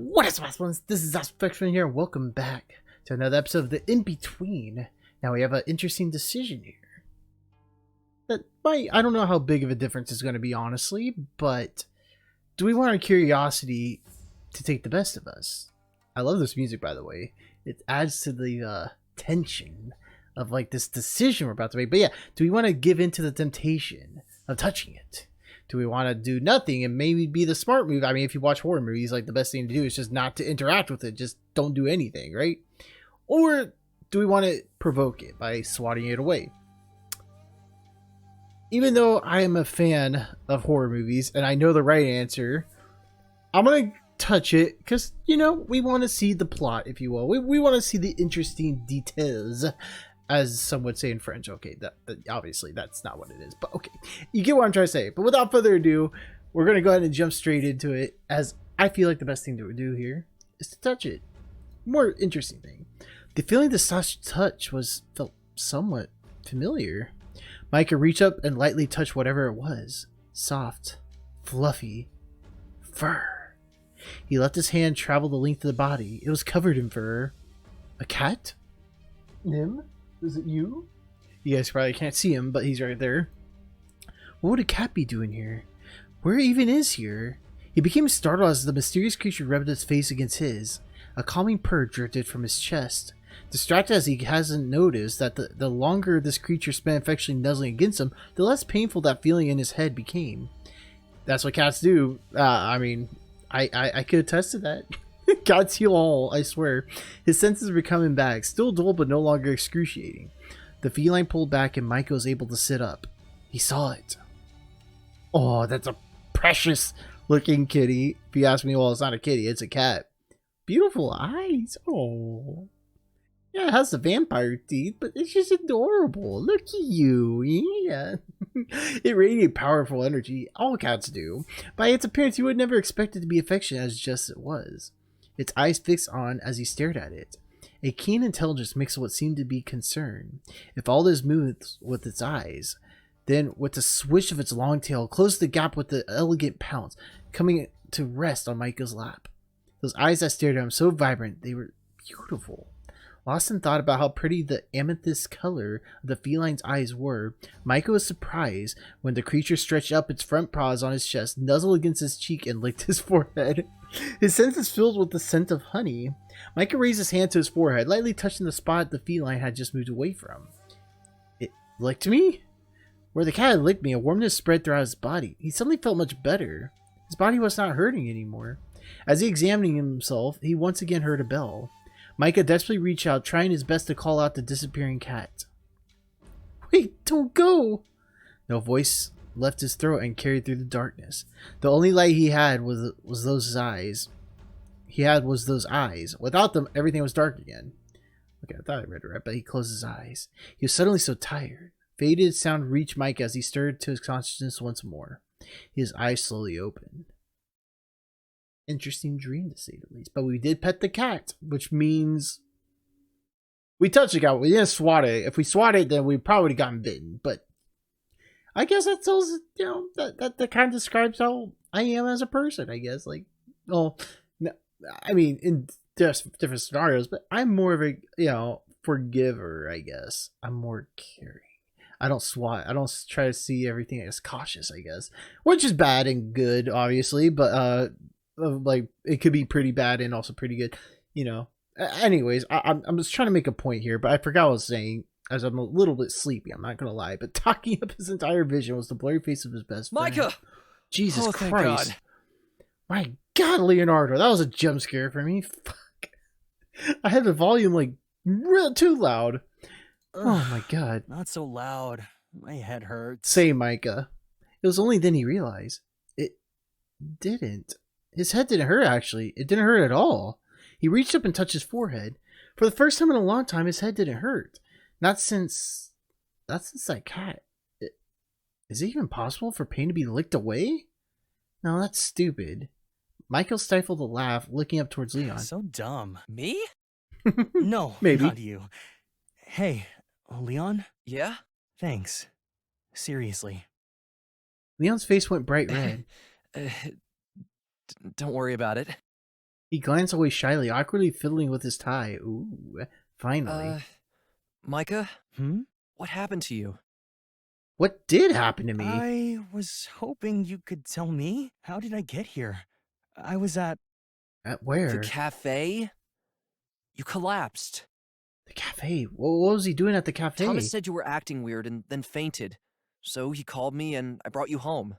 What is up, ones? This is Aspectman here. Welcome back to another episode of the In Between. Now we have an interesting decision here. I don't know how big of a difference it's going to be, honestly, but do we want our curiosity to take the best of us? I love this music, by the way. It adds to the tension of like this decision we're about to make. But yeah, do we want to give in to the temptation of touching it? Do we want to do nothing and maybe be the smart move? I mean, if you watch horror movies, like the best thing to do is just not to interact with it. Just don't do anything, right? Or do we want to provoke it by swatting it away? Even though I am a fan of horror movies and I know the right answer, I'm going to touch it because, you know, we want to see the plot, if you will. We want to see the interesting details, as some would say in French. Okay, that obviously that's not what it is, but okay, you get what I'm trying to say. But without further ado, we're going to go ahead and jump straight into it, as I feel like the best thing to do here is to touch it. More interesting thing. The feeling the soft touch felt somewhat familiar. Micah reached up and lightly touched whatever it was. Soft, fluffy fur. He let his hand travel the length of the body. It was covered in fur. A cat? Him? Is it you? You guys probably can't see him, but he's right there. What would a cat be doing here? Where even is here? He became startled as the mysterious creature rubbed its face against his. A calming purr drifted from his chest. Distracted as he hasn't noticed that the longer this creature spent affectionately nuzzling against him, the less painful that feeling in his head became. That's what cats do. I mean, I could attest to that. Cats heal all, I swear. His senses were coming back, still dull but no longer excruciating. The feline pulled back and Micah was able to sit up. He saw it. Oh, that's a precious looking kitty. If you ask me, well, it's not a kitty, it's a cat. Beautiful eyes. Oh. Yeah, it has the vampire teeth, but it's just adorable. Look at you. Yeah. It radiated powerful energy. All cats do. By its appearance, you would never expect it to be affectionate as just it was. Its eyes fixed on as he stared at it. A keen intelligence mixed with what seemed to be concern. If all this moved with its eyes, then with the swish of its long tail, closed the gap with the elegant pounce, coming to rest on Micah's lap. Those eyes that stared at him, so vibrant, they were beautiful. Lost in thought about how pretty the amethyst color of the feline's eyes were, Micah was surprised when the creature stretched up its front paws on his chest, nuzzled against his cheek, and licked his forehead. His senses filled with the scent of honey. Micah raised his hand to his forehead, lightly touching the spot the feline had just moved away from. It licked me? Where the cat had licked me, a warmness spread throughout his body. He suddenly felt much better. His body was not hurting anymore. As he examined himself, he once again heard a bell. Micah desperately reached out, trying his best to call out the disappearing cat. Wait, don't go! No voice left his throat and carried through the darkness. The only light he had was those eyes. Those eyes. Without them, everything was dark again. Okay, I thought I read it right, but he closed his eyes. He was suddenly so tired. Faded sound reached Micah as he stirred to his consciousness once more. His eyes slowly opened. Interesting dream, to say the least. But we did pet the cat, which means we touched the cat. We didn't swat it. If we swat it, then we probably would have gotten bitten. But I guess that tells, you know, that kind of describes how I am as a person, I guess. Like, well, no, I mean, in just different scenarios, but I'm more of a, you know, forgiver, I guess. I'm more caring. I don't swat. I don't try to see everything as cautious, I guess. Which is bad and good, obviously, but, like, it could be pretty bad and also pretty good, you know. Anyways, I'm just trying to make a point here, but I forgot what I was saying, as I'm a little bit sleepy, I'm not gonna lie. But talking up his entire vision was the blurry face of his best friend. Micah! Jesus Oh, Christ. thank God. My God, Leonardo, that was a jump scare for me. Fuck. I had the volume, like, real too loud. Oh my God. Not so loud. My head hurts. Say, Micah. It was only then he realized. It didn't. His head didn't hurt, actually. It didn't hurt at all. He reached up and touched his forehead. For the first time in a long time, his head didn't hurt. Not since that cat. Is it even possible for pain to be licked away? No, that's stupid. Michael stifled a laugh, looking up towards Leon. So dumb. Me? No, Maybe. not you. Hey, Leon? Yeah? Thanks. Seriously. Leon's face went bright red. Don't worry about it. He glanced away shyly, awkwardly fiddling with his tie. Ooh, finally. Micah, Hmm? what happened to you? What did happen to me? I was hoping you could tell me. How did I get here? I was at... At where? The cafe? You collapsed. The cafe. What was he doing at the cafe? Thomas said you were acting weird and then fainted. So he called me and I brought you home.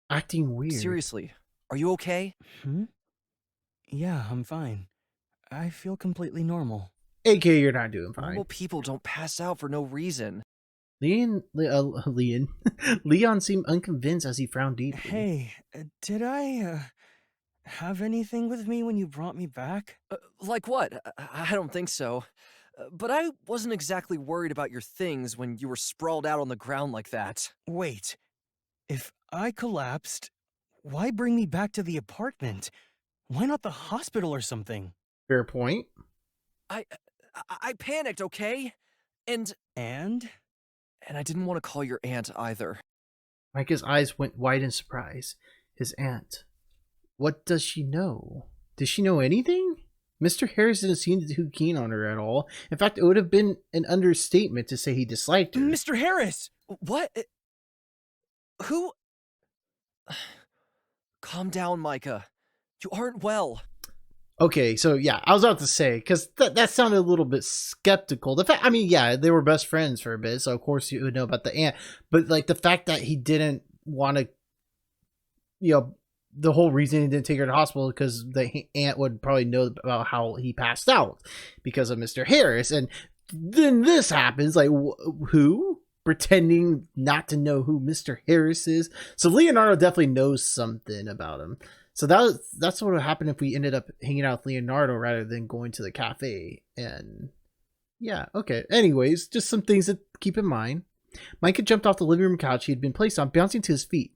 Acting weird. Seriously, are you okay? Hmm? Yeah, I'm fine. I feel completely normal. AK, you're not doing fine. Normal people don't pass out for no reason. Leon seemed unconvinced as he frowned deeply. Hey, did I, have anything with me when you brought me back? Like what? I don't think so. But I wasn't exactly worried about your things when you were sprawled out on the ground like that. Wait, if I collapsed, why bring me back to the apartment? Why not the hospital or something? Fair point. I panicked, okay? And I didn't want to call your aunt either. Micah's eyes went wide in surprise. His aunt. What does she know? Does she know anything? Mr. Harris didn't seem too keen on her at all. In fact, it would have been an understatement to say he disliked her. Mr. Harris! What? Who? Calm down, Micah. You aren't well. Okay, so yeah, I was about to say, because that sounded a little bit skeptical. The fact, I mean, yeah, they were best friends for a bit, so of course you would know about the aunt. But like the fact that he didn't want to, the whole reason he didn't take her to the hospital because the aunt would probably know about how he passed out because of Mr. Harris. And then this happens, like, who? Pretending not to know who Mr. Harris is. So Leonardo definitely knows something about him. So that's what would happen if we ended up hanging out with Leonardo rather than going to the cafe. And yeah, okay. Anyways, just some things to keep in mind. Micah jumped off the living room couch he had been placed on, bouncing to his feet.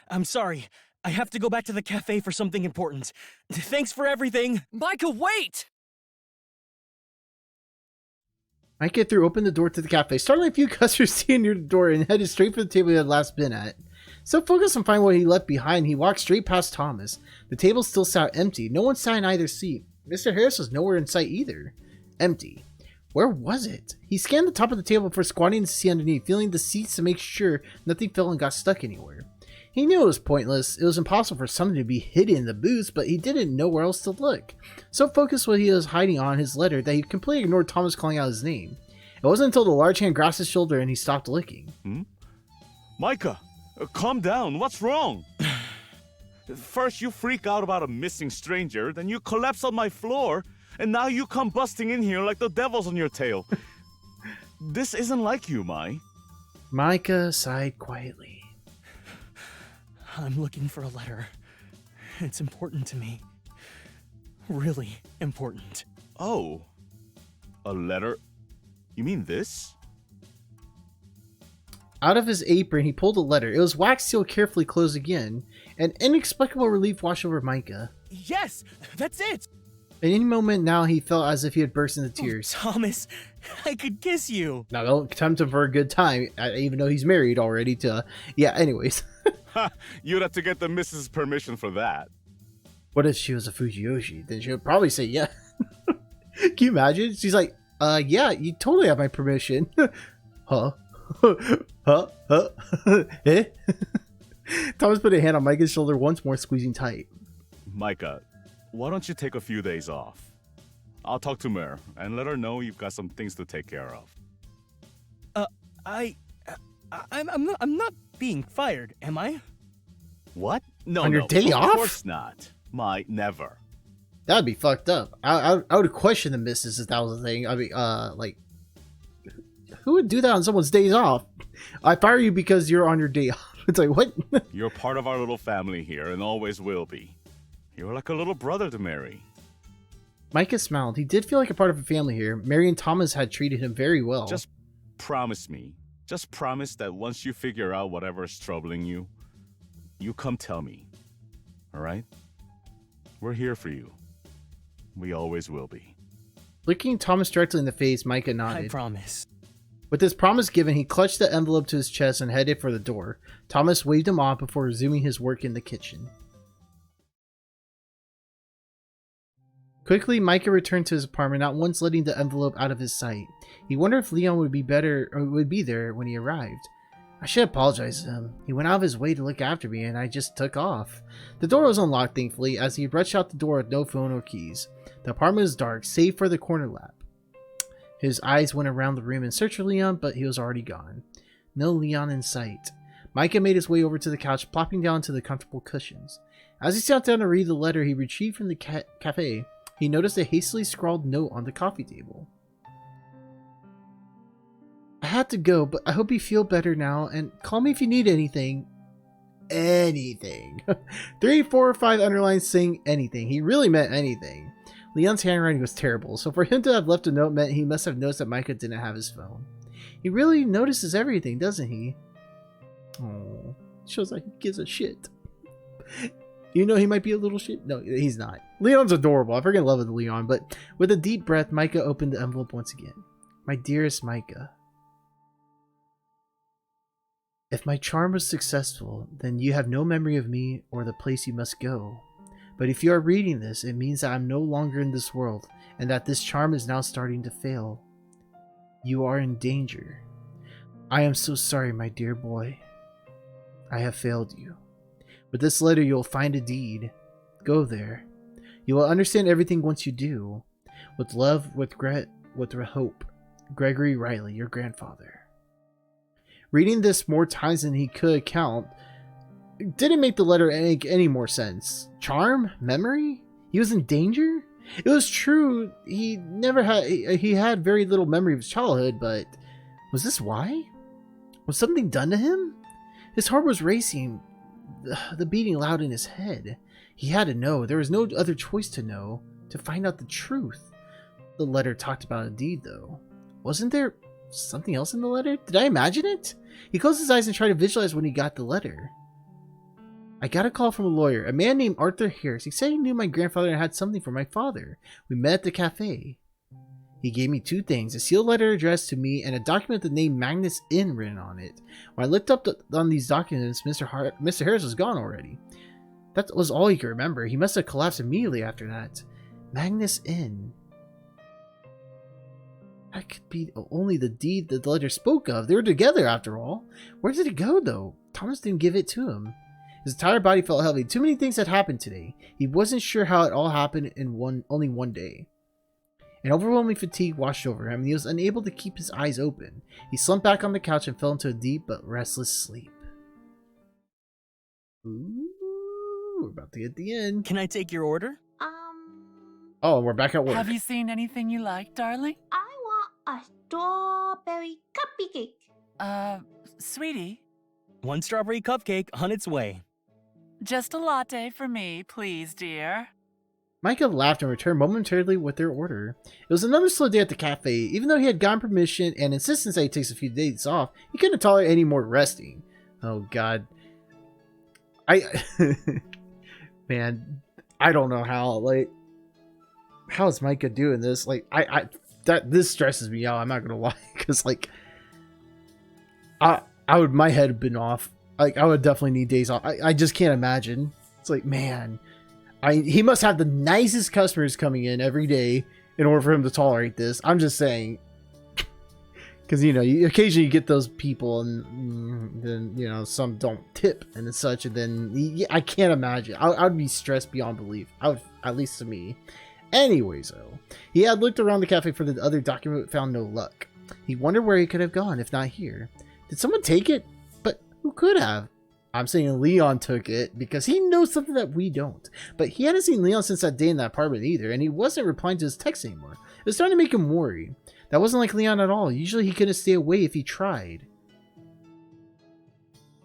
I'm sorry. I have to go back to the cafe for something important. Thanks for everything. Micah, wait! Micah threw open the door to the cafe, startling a few customers seeing near the door, and headed straight for the table he had last been at. So focused on finding what he left behind, he walked straight past Thomas. The table still sat empty. No one sat in either seat. Mr. Harris was nowhere in sight either. Empty. Where was it? He scanned the top of the table before squatting to see underneath, feeling the seats to make sure nothing fell and got stuck anywhere. He knew it was pointless. It was impossible for something to be hidden in the booths, but he didn't know where else to look. So focused what he was hiding on his letter that he completely ignored Thomas calling out his name. It wasn't until the large hand grasped his shoulder and he stopped looking. Micah, calm down. What's wrong? First you freak out about a missing stranger, then you collapse on my floor, and now you come busting in here like the devil's on your tail. This isn't like you, Mai. Micah sighed quietly. I'm looking for a letter. It's important to me. Really important. Oh, a letter? You mean this? Out of his apron, he pulled a letter. It was wax sealed, carefully closed again. An inexplicable relief washed over Micah. Yes, that's it. At any moment now, he felt as if he had burst into tears. Oh, Thomas, I could kiss you. Now, don't tempt him for a good time, even though he's married already to... Yeah, anyways. You'd have to get the missus' permission for that. What if she was a Fujiyoshi? Then she would probably say yeah. Can you imagine? She's like, yeah, you totally have my permission. Huh? Eh? Thomas put a hand on Micah's shoulder once more, squeezing tight. Micah, why don't you take a few days off? I'll talk to Mer and let her know you've got some things to take care of. I'm not being fired, am I? What? No, On your day off? Of course not. Never. That'd be fucked up. I would question the missus if that was a thing. I mean, like, who would do that on someone's days off? I fire you because you're on your day off. It's like, what? You're part of our little family here and always will be. You're like a little brother to Mary. Micah smiled. He did feel like a part of a family here. Mary and Thomas had treated him very well. Just promise me. Just promise that once you figure out whatever's troubling you, you come tell me. All right? We're here for you. We always will be. Looking Thomas directly in the face, Micah nodded. I promise. With this promise given, he clutched the envelope to his chest and headed for the door. Thomas waved him off before resuming his work in the kitchen. Quickly, Micah returned to his apartment, not once letting the envelope out of his sight. He wondered if Leon would be there when he arrived. I should apologize to him. He went out of his way to look after me, and I just took off. The door was unlocked, thankfully, as he rushed out the door with no phone or keys. The apartment was dark, save for the corner lamp. His eyes went around the room in search for Leon, but he was already gone. No Leon in sight. Micah made his way over to the couch, plopping down to the comfortable cushions. As he sat down to read the letter he retrieved from the cafe, he noticed a hastily scrawled note on the coffee table. I had to go, but I hope you feel better now, and call me if you need anything. Anything. 3, 4, or 5 underlines saying anything. He really meant anything. Leon's handwriting was terrible, so for him to have left a note meant he must have noticed that Micah didn't have his phone. He really notices everything, doesn't he? Oh, shows like he gives a shit. You know he might be a little shit? No, he's not. Leon's adorable. I freaking love Leon, but with a deep breath, Micah opened the envelope once again. My dearest Micah. If my charm was successful, then you have no memory of me or the place you must go. But if you are reading this, it means that I'm no longer in this world, and that this charm is now starting to fail. You are in danger. I am so sorry, my dear boy. I have failed you. With this letter, you will find a deed. Go there. You will understand everything once you do. With love, with regret, with hope. Gregory Riley, your grandfather. Reading this more times than he could count didn't make the letter make any more sense. Charm? Memory? He was in danger? It was true he had very little memory of his childhood, but was this why? Was something done to him? His heart was racing, the beating loud in his head. He had to know. There was no other choice to know, to find out the truth. The letter talked about a deed, though. Wasn't there something else in the letter? Did I imagine it? He closed his eyes and tried to visualize when he got the letter. I got a call from a lawyer, a man named Arthur Harris. He said he knew my grandfather and had something for my father. We met at the cafe. He gave me 2 things, a sealed letter addressed to me and a document with the name Magnus Inn written on it. When I looked up on these documents, Mr. Harris was gone already. That was all he could remember. He must have collapsed immediately after that. Magnus Inn. That could be only the deed that the letter spoke of. They were together after all. Where did it go, though? Thomas didn't give it to him. His entire body felt heavy. Too many things had happened today. He wasn't sure how it all happened in only one day. An overwhelming fatigue washed over him, and he was unable to keep his eyes open. He slumped back on the couch and fell into a deep but restless sleep. Ooh, we're about to get the end. Can I take your order? Oh, we're back at work. Have you seen anything you like, darling? I want a strawberry cupcake. Sweetie, 1 strawberry cupcake on its way. just a latte for me, please, dear. Micah laughed and returned momentarily with their order. It was another slow day at the cafe. Even though he had gotten permission and insistence that he takes a few days off, he couldn't tolerate any more resting. Oh god. Man, I don't know how is Micah doing this? This stresses me out, I'm not gonna lie, because my head had been off. I would definitely need days off. I just can't imagine. It's like, man, he must have the nicest customers coming in every day in order for him to tolerate this. I'm just saying, because you occasionally get those people, and then some don't tip and such, and then I can't imagine. I would be stressed beyond belief. At least to me. Anyways, though, he had looked around the cafe for the other document, but found no luck. He wondered where he could have gone, if not here. Did someone take it? But who could have? I'm saying Leon took it because he knows something that we don't. But he hadn't seen Leon since that day in that apartment either, and he wasn't replying to his texts anymore. It was starting to make him worry. That wasn't like Leon at all. Usually he couldn't stay away if he tried.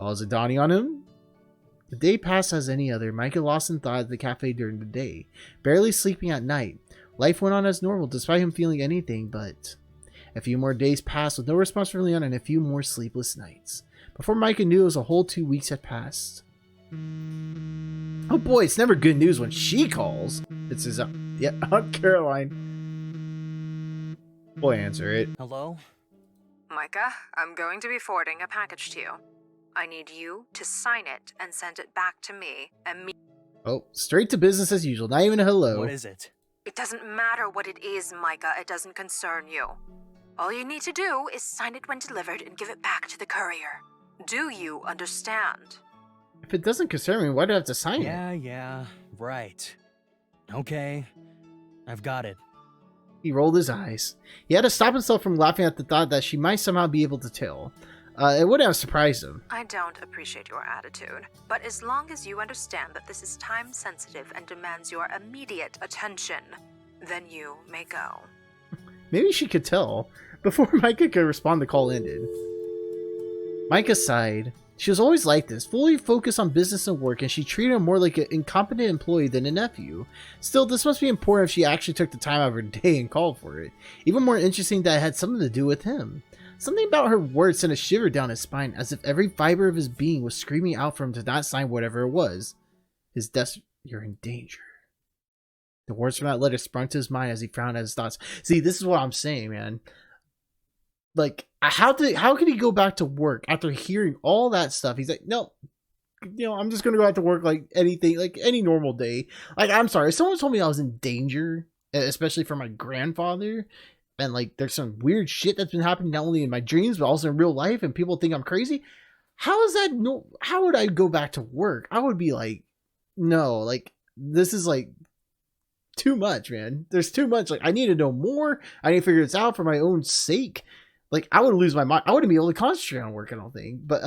Oh, is it dawning on him? The day passed as any other. Micah lost in thought at the cafe during the day, barely sleeping at night. Life went on as normal despite him feeling anything, but a few more days passed with no response from Leon and a few more sleepless nights. Before Micah knew, it was a whole 2 weeks had passed. Oh boy, it's never good news when she calls. It's his Aunt Caroline. Boy, answer it. Hello? Micah, I'm going to be forwarding a package to you. I need you to sign it and send it back to me immediately. Oh, straight to business as usual. Not even a hello. What is it? It doesn't matter what it is, Micah. It doesn't concern you. All you need to do is sign it when delivered and give it back to the courier. Do you understand? If it doesn't concern me, why do I have to sign it? Yeah, right. Okay, I've got it. He rolled his eyes. He had to stop himself from laughing at the thought that she might somehow be able to tell. It wouldn't have surprised him. I don't appreciate your attitude, but as long as you understand that this is time-sensitive and demands your immediate attention, then you may go. Maybe she could tell. Before Micah could respond, the call ended. Micah sighed. She was always like this, fully focused on business and work, and she treated him more like an incompetent employee than a nephew. Still, this must be important if she actually took the time out of her day and called for it. Even more interesting that it had something to do with him. Something about her words sent a shiver down his spine, as if every fiber of his being was screaming out for him to not sign whatever it was. His death, you're in danger. The words from that letter sprung to his mind as he frowned at his thoughts. See, this is what I'm saying, man. Like, how could he go back to work after hearing all that stuff? He's like, no, I'm just gonna go out to work like anything, like any normal day. Like, I'm sorry, if someone told me I was in danger, especially for my grandfather, and like there's some weird shit that's been happening not only in my dreams but also in real life, and people think I'm crazy. How is that? No, how would I go back to work? I would be like, no, like this is like too much, man. There's too much. Like, I need to know more. I need to figure this out for my own sake. Like, I would lose my mind. I wouldn't be able to concentrate on work, I don't think. But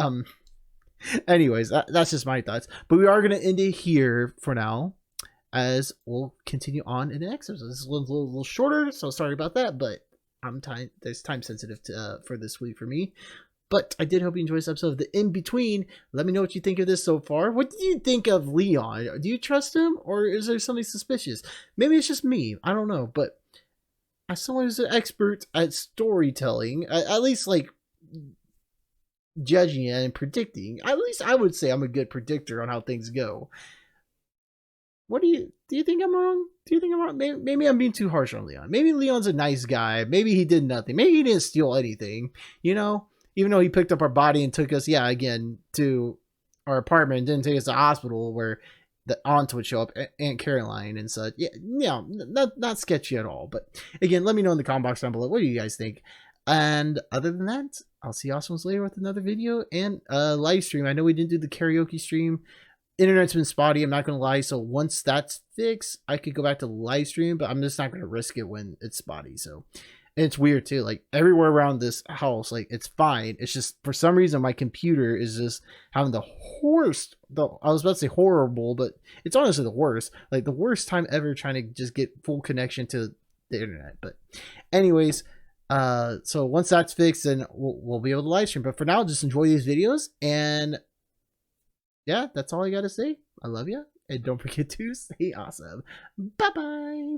anyways, that's just my thoughts. But we are gonna end it here for now, as we'll continue on in the next episode. This is a little shorter, so sorry about that. But there's time sensitive to, for this week for me. But I did hope you enjoyed this episode of The In Between. Let me know what you think of this so far. What do you think of Leon? Do you trust him, or is there something suspicious? Maybe it's just me. I don't know. But as someone who's an expert at storytelling, at least like judging it and predicting, at least I would say I'm a good predictor on how things go. What do you think I'm wrong? Do you think I'm wrong? Maybe I'm being too harsh on Leon. Maybe Leon's a nice guy. Maybe he did nothing. Maybe he didn't steal anything. Even though he picked up our body and took us, again, to our apartment and didn't take us to the hospital where the aunt would show up, Aunt Caroline and such. Not sketchy at all. But again, let me know in the comment box down below. What do you guys think? And other than that, I'll see you awesome later with another video and a live stream. I know we didn't do the karaoke stream. Internet's been spotty, I'm not going to lie. So once that's fixed, I could go back to live stream, but I'm just not going to risk it when it's spotty. So... And it's weird too, like everywhere around this house, like it's fine. It's just for some reason my computer is just having the worst, I was about to say horrible, but it's honestly the worst, like the worst time ever trying to just get full connection to the internet. But anyways, so once that's fixed, then we'll be able to live stream. But for now, just enjoy these videos, and yeah, that's all I gotta say. I love you, and don't forget to stay awesome. Bye bye.